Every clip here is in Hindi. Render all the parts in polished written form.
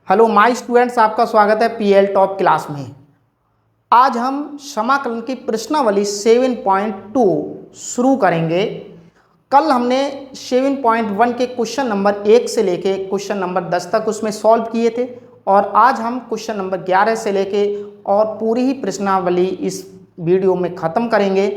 हेलो माय स्टूडेंट्स, आपका स्वागत है पीएल टॉप क्लास में। आज हम समाकलन की प्रश्नावली 7.2 शुरू करेंगे। कल हमने 7.1 के क्वेश्चन नंबर 1 से लेके क्वेश्चन नंबर 10 तक उसमें सॉल्व किए थे और आज हम क्वेश्चन नंबर 11 से लेके और पूरी ही प्रश्नावली इस वीडियो में ख़त्म करेंगे।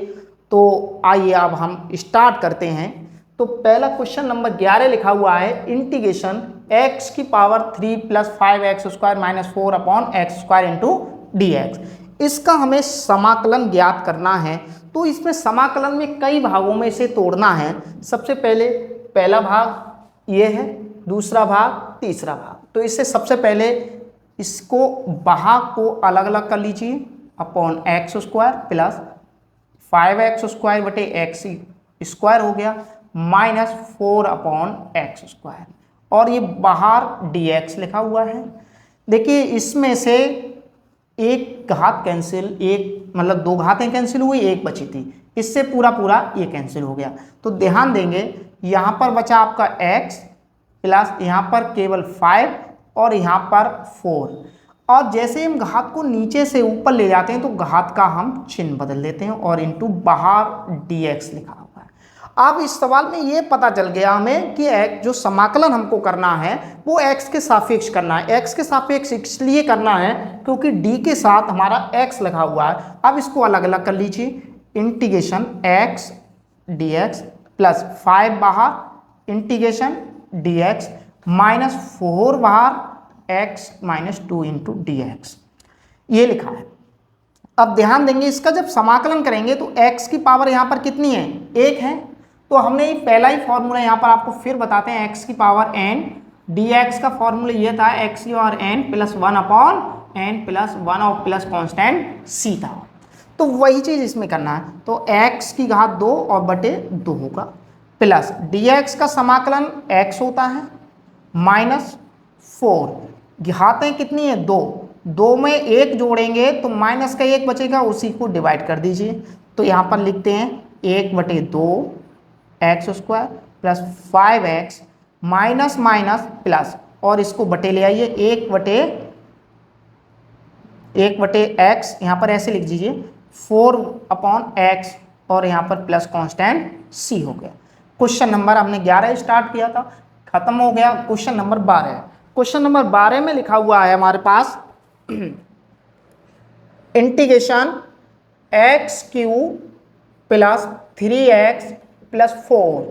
तो आइए अब हम स्टार्ट करते हैं। तो पहला क्वेश्चन नंबर 11 लिखा हुआ है इंटीग्रेशन x की power 3 plus 5x square minus 4 upon x square into d x. इसका हमें समाकलन ज्ञात करना है। तो इसमें समाकलन में कई भागों में इसे तोड़ना है। सबसे पहले पहला भाग ये है, दूसरा भाग, तीसरा भाग। तो इससे सबसे पहले इसको भाग को अलग अलग कर लीजिए। Upon x square plus 5x square बटे एक्स स्क्वायर हो गया माइनस 4 अपॉन एक्स स्क्वायर, और ये बाहर dx लिखा हुआ है। देखिए इसमें से एक घात कैंसिल, एक मतलब दो घातें कैंसिल हुई, एक बची थी, इससे पूरा पूरा ये कैंसिल हो गया। तो ध्यान देंगे यहाँ पर बचा आपका x प्लस यहाँ पर केवल 5 और यहाँ पर 4। और जैसे हम घात को नीचे से ऊपर ले जाते हैं तो घात का हम चिन्ह बदल देते हैं और इनटू बाहर dx लिखा हुआ है। अब इस सवाल में ये पता चल गया हमें कि जो समाकलन हमको करना है वो x के सापेक्ष करना है। x के सापेक्ष इसलिए करना है क्योंकि d के साथ हमारा x लगा हुआ है। अब इसको अलग अलग कर लीजिए। इंटीग्रेशन x dx प्लस 5 बाहर इंटीग्रेशन dx माइनस 4 बाहर x minus 2 into d x, ये लिखा है। अब ध्यान देंगे इसका जब समाकलन करेंगे तो x की पावर यहाँ पर कितनी है, 1 है। तो हमने ये पहला ही फॉर्मूला यहाँ पर आपको फिर बताते हैं, x की पावर n, dx का फॉर्मूला ये था x की power n plus 1 upon n plus 1 और प्लस कॉन्स्टेंट c था। तो वही चीज़ इसमें करना है। तो x की घात 2 और बटे 2 होगा प्लस dx का समाकलन x होता है माइनस 4, घातें कितनी है 2, 2 में 1 जोड़ेंगे तो माइनस का 1 बचेगा, उसी को डिवाइड कर दीजिए। तो यहाँ पर लिखते हैं 1 बटे 2 x square plus 5x minus minus plus, और इसको बटे ले आइए 1 बटे x, यहाँ पर ऐसे लिख दीजिए 4 अपॉन x और यहाँ पर प्लस कांस्टेंट c हो गया। क्वेश्चन नंबर हमने 11 स्टार्ट किया था, खत्म हो गया। क्वेश्चन नंबर 12, क्वेश्चन नंबर 12 में लिखा हुआ है हमारे पास integration x cube plus 3x plus 4,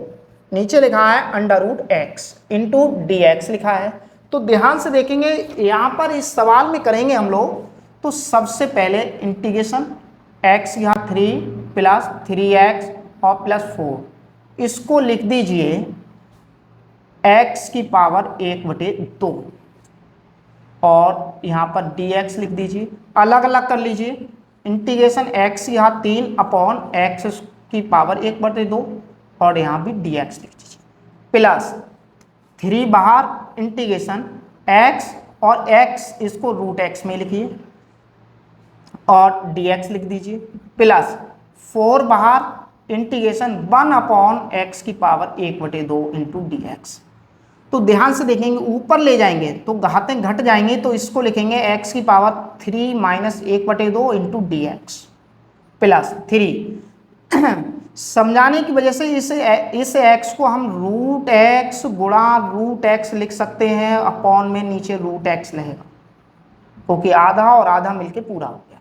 नीचे लिखा है under root x into d x लिखा है। तो ध्यान से देखेंगे यहाँ पर इस सवाल में करेंगे हम लोग। तो सबसे पहले इंटीग्रेशन x यहाँ 3 प्लस 3x और प्लस 4, इसको लिख दीजिए x की पावर 1 बटे 2 और यहाँ पर dx लिख दीजिए, अलग अलग कर लीजिए। इंटीग्रेशन x यहाँ 3 अपॉन x की पावर 1 बटे 2 और यहाँ भी dx लिख दीजिए प्लस 3 बाहर इंटीग्रेशन x और x इसको रूट x में लिखिए और dx लिख दीजिए प्लस 4 बाहर इंटीग्रेशन 1 अपॉन x की पावर 1 बटे 2 इंटू डी एक्स। तो ध्यान से देखेंगे ऊपर ले जाएंगे तो घातें घट जाएंगे, तो इसको लिखेंगे x की पावर 3 माइनस 1 बटे 2 इंटू डी एक्स प्लस 3 समझाने की वजह से इस x को हम रूट x गुणा रूट x लिख सकते हैं, अपॉन में नीचे रूट x रहेगा क्योंकि आधा और आधा मिलके पूरा हो गया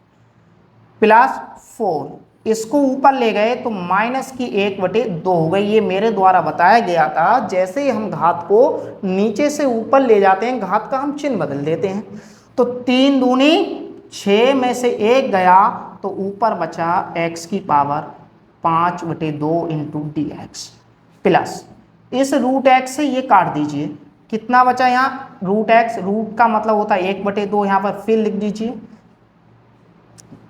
प्लस 4, इसको ऊपर ले गए तो माइनस की 1 बटे 2 हो गई। ये मेरे द्वारा बताया गया था, जैसे ही हम घात को नीचे से ऊपर ले जाते हैं घात का हम चिन्ह बदल देते हैं। तो 3 दूनी 6 में से 1 गया तो ऊपर बचा x की पावर 5 बटे 2 इंटू डी एक्स प्लस इस रूट एक्स से ये काट दीजिए, कितना बचा यहाँ रूट एक्स, रूट का मतलब होता है 1 बटे 2, यहाँ पर फिर लिख दीजिए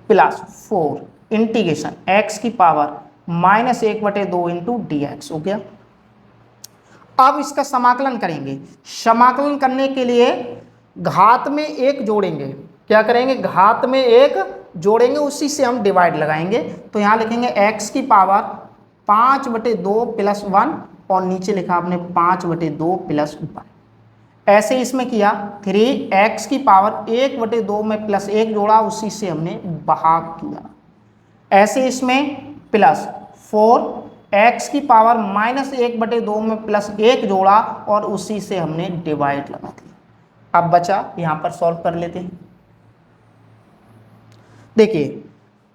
प्लस 4 इंटीग्रेशन x की पावर माइनस 1 बटे 2 इंटू डी एक्स हो गया। अब इसका समाकलन करेंगे। समाकलन करने के लिए घात में 1 जोड़ेंगे, क्या करेंगे घात में 1 जोड़ेंगे, उसी से हम डिवाइड लगाएंगे। तो यहाँ लिखेंगे x की पावर 5 बटे 2 प्लस 1 और नीचे लिखा आपने 5 बटे 2 प्लस 1। ऐसे इसमें किया 3x की पावर 1/2 में प्लस 1 जोड़ा, उसी से हमने भाग किया। ऐसे इसमें प्लस 4x की पावर -1/2 में प्लस 1 जोड़ा और उसी से हमने डिवाइड लगा दिया। अब बचा, यहां पर सॉल्व कर लेते हैं। देखिए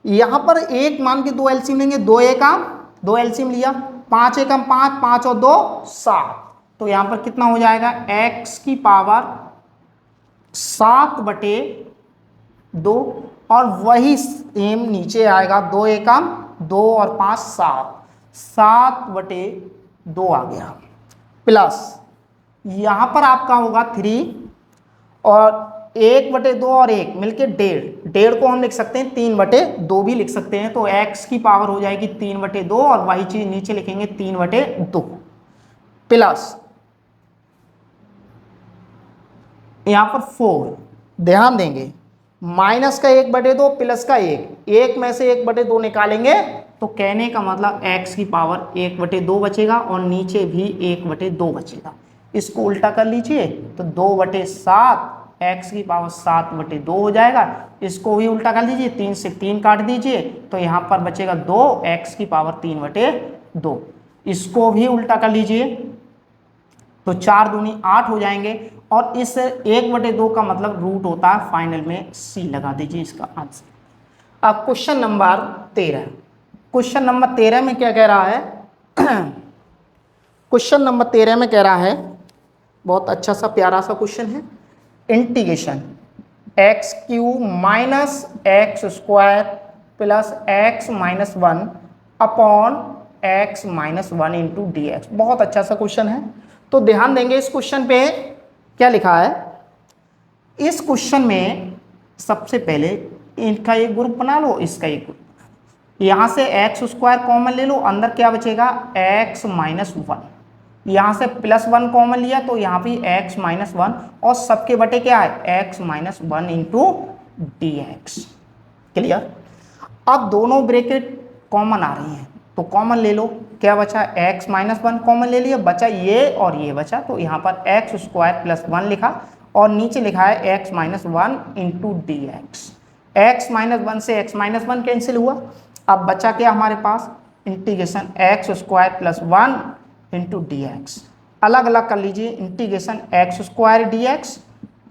यहां पर एक मान के 2 एलसीएम लेंगे, 2 एकम 2 एलसीएम लिया, 5 एकम 5, 5 और 2 7, तो यहां पर कितना हो जाएगा, x की पावर 7/2 और वही सेम नीचे आएगा, 2 एकम 2 और 5 7, 7/2 आ गया, प्लस यहां पर आपका होगा 3 और 1/2 और 1 मिलके 1.5 को हम लिख सकते हैं 3/2 भी लिख सकते हैं। तो x की पावर हो जाएगी 3/2 और वही चीज नीचे लिखेंगे 3/2 प्लस यहां पर 4, ध्यान देंगे माइनस का 1/2 प्लस का 1 में से 1/2 निकालेंगे तो कहने का मतलब x की पावर 1/2 बचेगा और नीचे भी 1/2 बचेगा। इसको उल्टा कर लीजिए तो 2/7 x की पावर 7/2 हो जाएगा। इसको भी उल्टा कर लीजिए, 3 से 3 काट दीजिए तो यहाँ पर बचेगा 2 x की पावर 3/2। इसको भी उल्टा कर लीजिए तो 4 दूनी 8 हो जाएंगे और इस 1/2 का मतलब रूट होता है, फाइनल में C लगा दीजिए इसका आंसर। अब क्वेश्चन नंबर 13, क्वेश्चन नंबर 13 में क्या कह रहा है क्वेश्चन नंबर 13 में कह रहा है, बहुत अच्छा सा प्यारा सा क्वेश्चन है, integration x³ minus x square plus x minus 1 upon x minus 1 into d x. बहुत अच्छा सा क्वेश्चन है। तो ध्यान देंगे इस क्वेश्चन पे क्या लिखा है। इस क्वेश्चन में सबसे पहले इनका एक ग्रुप बना लो, इसका एक ग्रुप, यहां से एक्स स्क्वायर कॉमन ले लो, अंदर क्या बचेगा x माइनस 1, यहां से +1 कॉमन लिया तो यहां भी x माइनस 1 और सबके बटे क्या है x minus 1 into d x. Clear. अब दोनों ब्रैकेट कॉमन आ रही हैं तो कॉमन ले लो, क्या बचा x माइनस 1 कॉमन ले लिया, बचा ये और ये बचा, तो यहाँ पर x स्क्वायर प्लस 1 लिखा और नीचे लिखा है x minus 1 into d x. X minus 1 से x माइनस 1 कैंसिल हुआ। अब बचा क्या हमारे पास integration x square plus 1 into d x. अलग अलग कर लीजिए, integration x square d x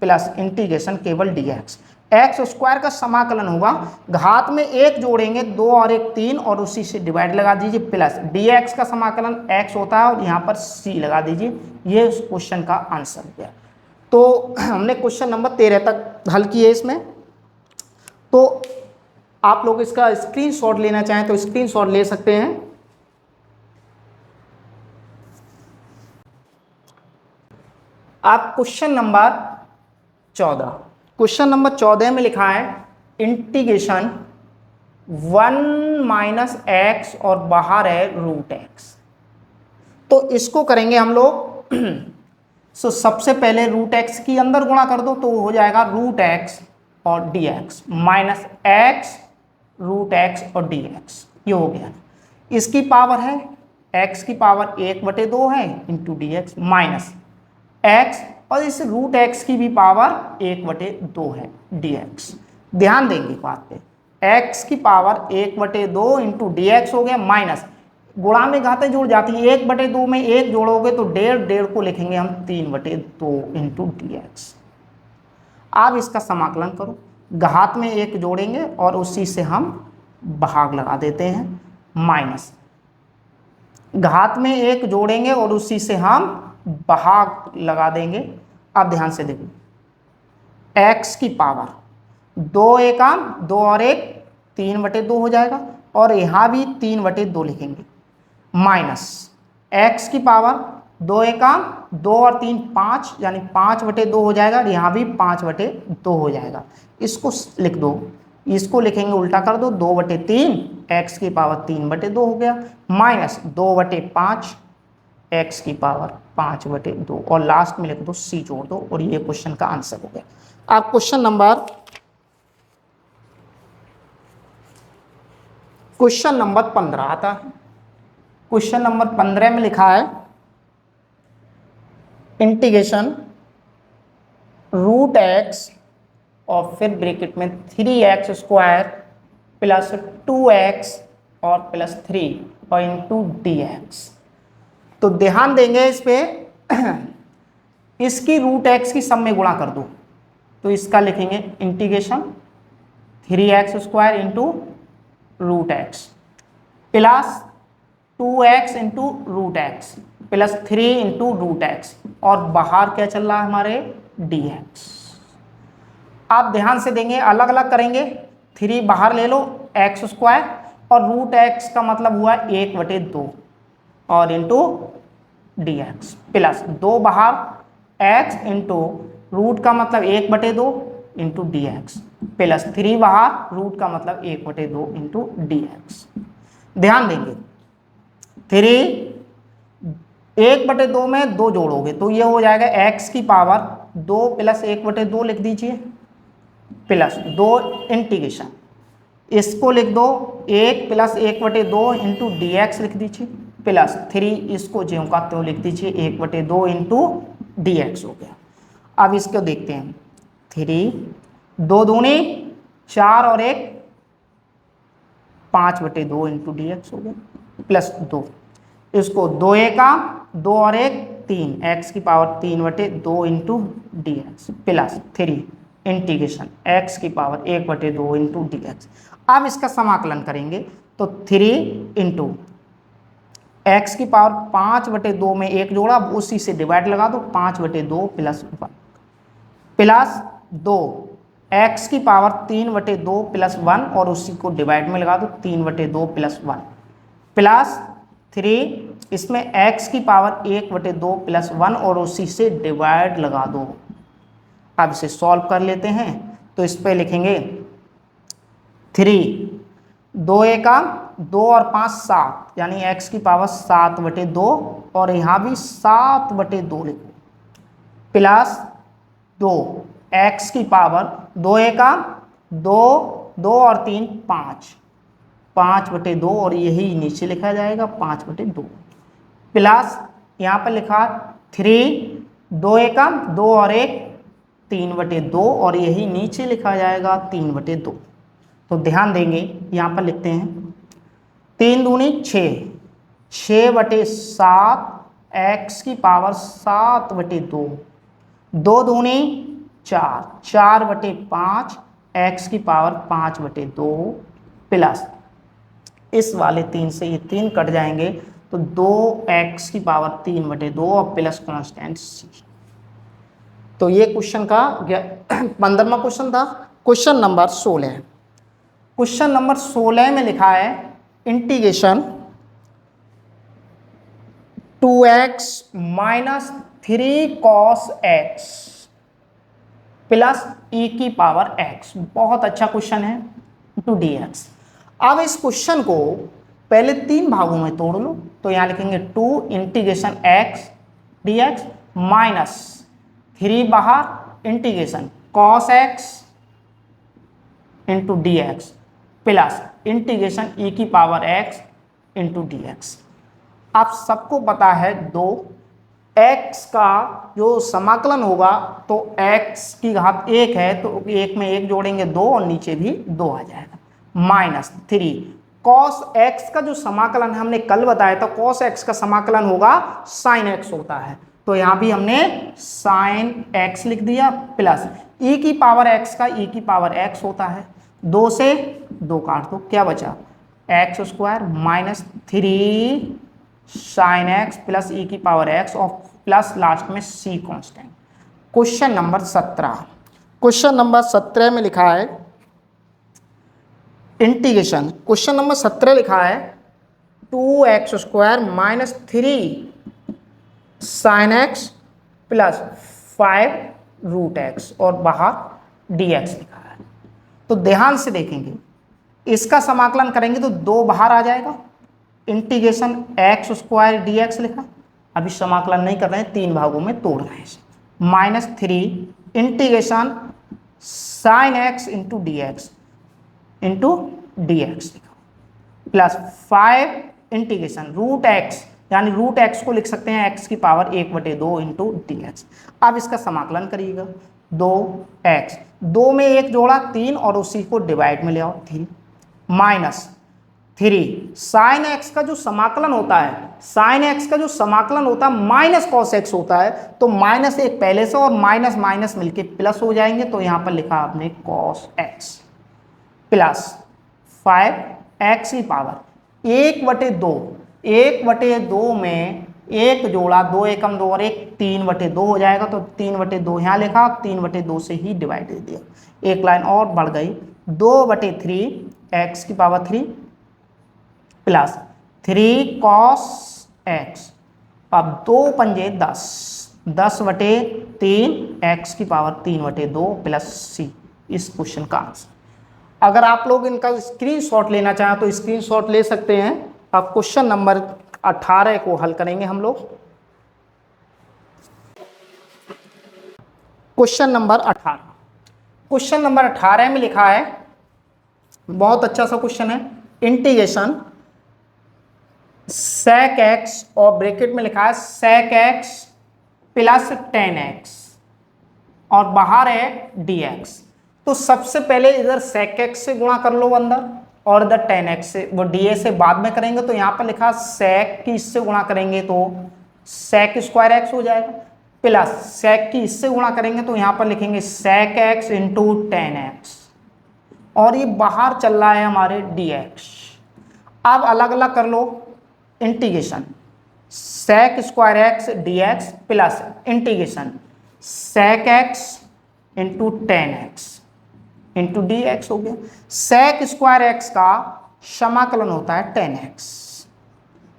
plus integration केवल डी एक्स। एक्स स्क्वायर का समाकलन होगा, घात में 1 जोड़ेंगे 2 और 1 3 और उसी से डिवाइड लगा दीजिए, प्लस डी एक्स का समाकलन x होता है और यहाँ पर c लगा दीजिए। ये उस क्वेश्चन का आंसर हो गया। तो हमने क्वेश्चन नंबर 13 तक हल किए इसमें। तो आप लोग इसका स्क्रीनशॉट लेना चाहें तो स्क्रीनशॉट ले सकते हैं। आप क्वेश्चन नंबर 14, क्वेश्चन नंबर 14 में लिखा है इंटीग्रेशन 1 माइनस एक्स और बाहर है रूट एक्स। तो इसको करेंगे हम लोग सो सबसे पहले रूट एक्स की अंदर गुणा कर दो तो हो जाएगा रूट एक्स और d x minus x root x और डी एक्स, ये हो गया। इसकी पावर है एक्स की पावर 1/2 है into d x minus x और इस रूट एक्स की भी पावर 1/2 है डी एक्स। ध्यान देंगे बात पे, एक्स की पावर 1/2 इंटू डी एक्स हो गया माइनस गुणा में घातें जुड़ जाती है, 1/2 में 1 जोड़ोगे तो 1.5 को लिखेंगे हम 3/2 इंटू डी एक्स। अब इसका समाकलन करो, घात में 1 जोड़ेंगे और उसी से हम भाग लगा देते हैं, माइनस घात में 1 जोड़ेंगे और उसी से हम भाग लगा देंगे। अब ध्यान से देखो, x की पावर 2 एकम 2 और 1 3/2 हो जाएगा और यहाँ भी 3/2 लिखेंगे माइनस x की पावर 2 एकम 2 और 3 5 यानी 5/2 हो जाएगा, यहाँ भी 5/2 हो जाएगा। इसको लिख दो, इसको लिखेंगे उल्टा कर दो, 2/3 x की पावर 3/2 हो गया माइनस 2/5 x की पावर 5/2 और लास्ट में लिख दो c जोड़ दो और ये क्वेश्चन का आंसर हो गया। अब क्वेश्चन नंबर 15 आता है। क्वेश्चन नंबर 15 में लिखा है इंटीग्रेशन रूट एक्स और फिर ब्रैकेट में 3x² प्लस 2x और प्लस 3 और इंटू dx। तो ध्यान देंगे इस पे इसकी रूट एक्स की सब में गुणा कर दो, तो इसका लिखेंगे integration 3x² into root x plus 2x into root x plus 3 into root x, और बाहर क्या चल रहा है हमारे dx। आप ध्यान से देंगे, अलग अलग करेंगे, 3 बाहर ले लो x² और रूट एक्स का मतलब हुआ 1/2 और इंटू dx प्लस 2 बाहर x इंटू रूट का मतलब 1/2 इंटू dx प्लस 3 बाहर रूट का मतलब 1/2 इंटू dx। ध्यान देंगे 1/2 में 2 जोड़ोगे तो ये हो जाएगा x की पावर 2 प्लस 1/2 लिख दीजिए प्लस 2 इंटीग्रेशन, इसको लिख दो 1 प्लस 1/2 इंटू dx लिख दीजिए प्लस 3 इसको ज्यों का त्यों लिख दीजिए 1/2 इंटू dx हो गया। अब इसको देखते हैं, 3 2 दूनी 4 और 1 5/2 इंटू dx हो गया प्लस 2, इसको 2 का 2 और 1 3 x की power 3/2 into dx plus 3 integration x की पावर 1/2 इंटू dx। अब इसका समाकलन करेंगे तो 3 इंटू एक्स की पावर 5/2 में 1 जोड़ा, उसी से डिवाइड लगा दो 5/2 प्लस 1 प्लस 2 एक्स की पावर 3/2 प्लस 1 और उसी को डिवाइड में लगा दो 3/2 प्लस 1 प्लस 3 इसमें x की पावर 1/2 प्लस 1 और उसी से डिवाइड लगा दो। अब इसे सॉल्व कर लेते हैं तो इस पे लिखेंगे 3 2 का 2 और 5 7 यानी x की पावर 7/2 और यहाँ भी 7/2 लिखो प्लस 2 x की पावर 2 का 2 2 और 3 5 5/2 और यही नीचे लिखा जाएगा 5/2 प्लस यहाँ पर लिखा 3 2 का 2 और 1 3/2 और यही नीचे लिखा जाएगा 3/2। तो ध्यान देंगे यहाँ पर लिखते हैं 3 दूनी 6 6/7 x की पावर 7/2 2 दूनी 4 4/5 x की पावर 5/2 प्लस इस वाले 3 से ये 3 कट जाएंगे तो 2x की पावर 3/2 और प्लस कांस्टेंट c। तो ये क्वेश्चन का 15वां क्वेश्चन था। क्वेश्चन नंबर 16, क्वेश्चन नंबर 16 में लिखा है integration 2x minus 3 cos x plus e की पावर x। बहुत अच्छा क्वेश्चन है, टू dx। अब इस क्वेश्चन को पहले 3 भागों में तोड़ लो, तो यहाँ लिखेंगे 2 इंटीग्रेशन x dx माइनस 3 बाहर integration cos x into dx plus integration e की पावर x इंटू dx। आप सबको पता है 2 x का जो समाकलन होगा तो x की घात 1 है तो 1 में 1 जोड़ेंगे 2 और नीचे भी 2 आ जाएगा माइनस 3 cos x का जो समाकलन है हमने कल बताया था cos x का समाकलन होगा sin x होता है, तो यहाँ भी हमने sin x लिख दिया प्लस e की पावर x का e की पावर x होता है, 2 से 2 काट दो क्या बचा x² minus 3 sin x plus e की पावर x और प्लस लास्ट में c constant. Question number 17, question number 17 में लिखा है इंटीग्रेशन, क्वेश्चन नंबर 17 लिखा है 2x² minus 3 sin x plus 5 root x और बाहर dx लिखा है। तो ध्यान से देखेंगे इसका समाकलन करेंगे तो 2 बाहर आ जाएगा, इंटीग्रेशन x² dx लिखा, अभी समाकलन नहीं कर रहे हैं 3 भागों में तोड़ रहे हैं इसे minus 3 integration sin x into dx लिखा प्लस 5 इंटीग्रेशन रूट x यानी रूट x को लिख सकते हैं x की पावर 1/2 इंटू dx। अब इसका समाकलन करिएगा 2x, 2 में 1 जोड़ा 3 और उसी को डिवाइड में ले आओ 3 माइनस 3 साइन एक्स का जो समाकलन होता है, साइन एक्स का जो समाकलन होता है माइनस कॉस एक्स होता है, तो माइनस एक पहले से और माइनस माइनस मिलके प्लस हो जाएंगे, तो यहां पर लिखा आपने कॉस एक्स प्लस 5x की पावर 1/2, 1/2 में 1 जोड़ा 2 एकम 2 और 1 3/2 हो जाएगा, तो 3/2 यहाँ लिखा, 3/2 से ही डिवाइड दे दिया, एक लाइन और बढ़ गई, 2/3 x की पावर 3 प्लस 3 cos x, अब 2 पंजे 10, 10/3 x की पावर 3/2 प्लस c, इस क्वेश्चन का आंसर। अगर आप लोग इनका स्क्रीनशॉट लेना चाहें तो स्क्रीनशॉट ले सकते हैं। अब क्वेश्चन नंबर 18 को हल करेंगे हम लोग। क्वेश्चन नंबर 18, क्वेश्चन नंबर 18 में लिखा है, बहुत अच्छा सा क्वेश्चन है, इंटीग्रेशन sec x और ब्रैकेट में लिखा है sec x plus tan x और बाहर है dx। तो सबसे पहले इधर sec x से गुणा कर लो अंदर, और इधर tan x से, वो dA से बाद में करेंगे, तो यहाँ पर लिखा sec की इससे गुणा करेंगे तो sec स्क्वायर x हो जाएगा, प्लस sec की इससे गुणा करेंगे तो यहाँ पर लिखेंगे sec x into tan x, और ये बाहर चल रहा है हमारे dx। अब अलग अलग कर लो, integration sec square x dx plus integration sec x into tan x into dx हो गया। sec स्क्वायर x का समाकलन होता है tan x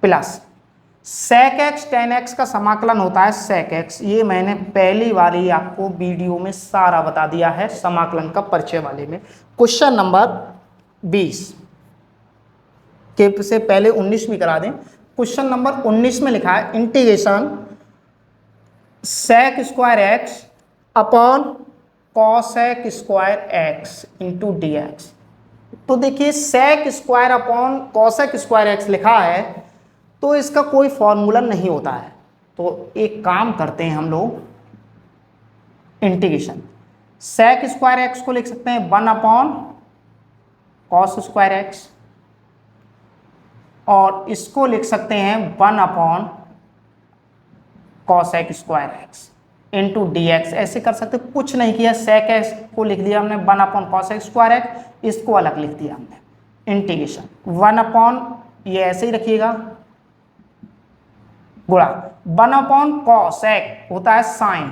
plus sec x tan x का समाकलन होता है sec x। ये मैंने पहली बार ही आपको वीडियो में सारा बता दिया है समाकलन का परिचय वाले में। क्वेश्चन नंबर 20 के से पहले 19 भी करा दें। क्वेश्चन नंबर 19 में लिखा है integration sec square x upon cosec square x into dx। तो देखिए sec square upon cosec square x लिखा है, तो इसका कोई फॉर्मूला नहीं होता है, तो एक काम करते हैं हम लोग, इंटीग्रेशन sec स्क्वायर x को लिख सकते हैं 1 अपॉन cos स्क्वायर x, और इसको लिख सकते हैं 1 upon cosec square x into dx। ऐसे कर सकते, कुछ नहीं किया, sec x को लिख दिया हमने 1 अपॉन cosec स्क्वायर x, इसको अलग लिख दिया हमने, इंटीग्रेशन 1 अपॉन, ये ऐसे ही रखिएगा, गुणा 1 अपॉन cosec होता है साइन,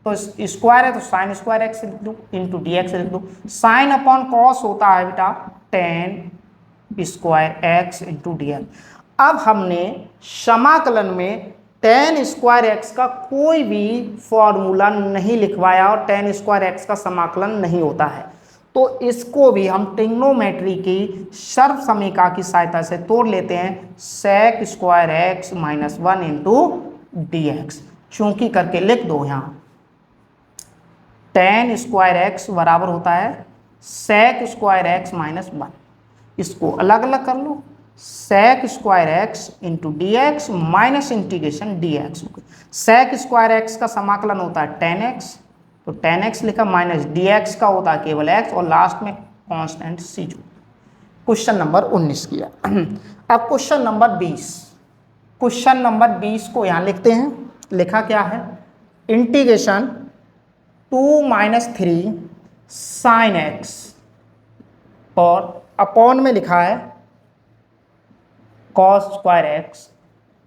तो स्क्वायर है तो साइन स्क्वायर x लिख दो, इंटू dx लिख दो। साइन अपॉन cos होता है बेटा tan square x into dx। अब हमने समाकलन में tan स्क्वायर x का कोई भी फॉर्मूला नहीं लिखवाया और tan स्क्वायर x का समाकलन नहीं होता है, तो इसको भी हम ट्रिग्नोमेट्री की सर्व समीकरण की सहायता से तोड़ लेते हैं, sec square x minus 1 into dx, चूंकि करके लिख दो यहाँ, tan स्क्वायर x बराबर होता है sec स्क्वायर x माइनस 1, इसको अलग अलग कर लो, sec square x into d x minus integration dx। sec square x का समाकलन होता है tan x, तो tan x लिखा, माइनस dx का होता है केवल x, और लास्ट में कांस्टेंट c जो। क्वेश्चन नंबर 19 किया। अब क्वेश्चन नंबर 20, क्वेश्चन नंबर 20 को यहाँ लिखते हैं, लिखा क्या है, इंटीग्रेशन 2 - 3 sin x, और अपॉन में लिखा है cos स्क्वायर x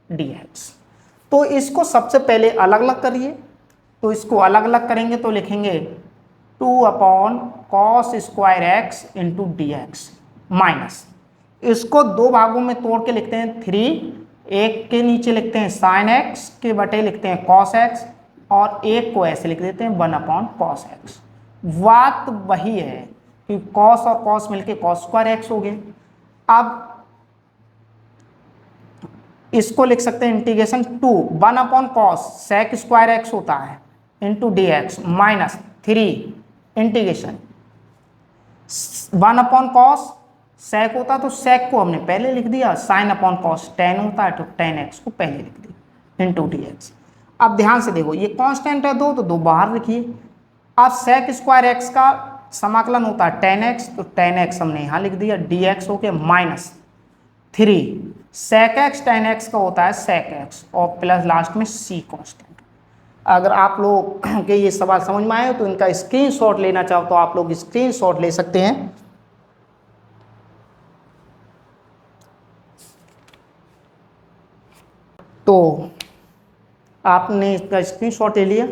dx। तो इसको सबसे पहले अलग अलग करिए, तो इसको अलग अलग करेंगे तो लिखेंगे 2 upon cos square x into dx minus, इसको दो भागों में तोड़ के लिखते हैं 3, एक के नीचे लिखते हैं sin x के बटे लिखते हैं cos x, और एक को ऐसे लिख देते हैं 1 अपॉन cos x। बात वही है कि cos और cos मिलके cos स्क्वायर x हो गए। अब इसको लिख सकते हैं integration 1 upon cos sec square x होता है into dx minus 3 integration 1 upon cos sec होता है तो sec को हमने पहले लिख दिया, sin अपॉन cos tan होता है तो tan x को पहले लिख दिया इंटू dx। अब ध्यान से देखो, ये कांस्टेंट है 2 तो 2 बाहर लिखिए। अब sec स्क्वायर एक्स का समाकलन होता है tan x, तो tan x हमने यहाँ लिख दिया, dx हो के -3 sec x tan x का होता है sec x और प्लस लास्ट में c कांस्टेंट। अगर आप लोग के ये सवाल समझ में आए तो इनका स्क्रीनशॉट लेना चाहो तो आप लोग स्क्रीनशॉट ले सकते हैं। तो आपने इसका स्क्रीनशॉट ले लिया।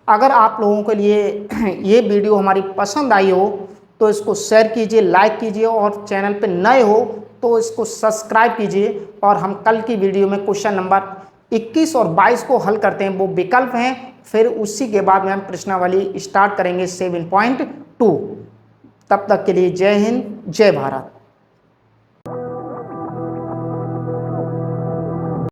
अगर आप लोगों के लिए ये वीडियो हमारी पसंद आई हो तो इसको शेयर कीजिए, लाइक कीजिए और चैनल पे नए हो तो इसको सब्सक्राइब कीजिए। और हम कल की वीडियो में क्वेश्चन नंबर 21 और 22 को हल करते हैं, वो विकल्प हैं। फिर उसी के बाद में हम प्रश्नावली स्टार्ट करेंगे 7.2। तब तक के लिए जय हिंद, जय भारत।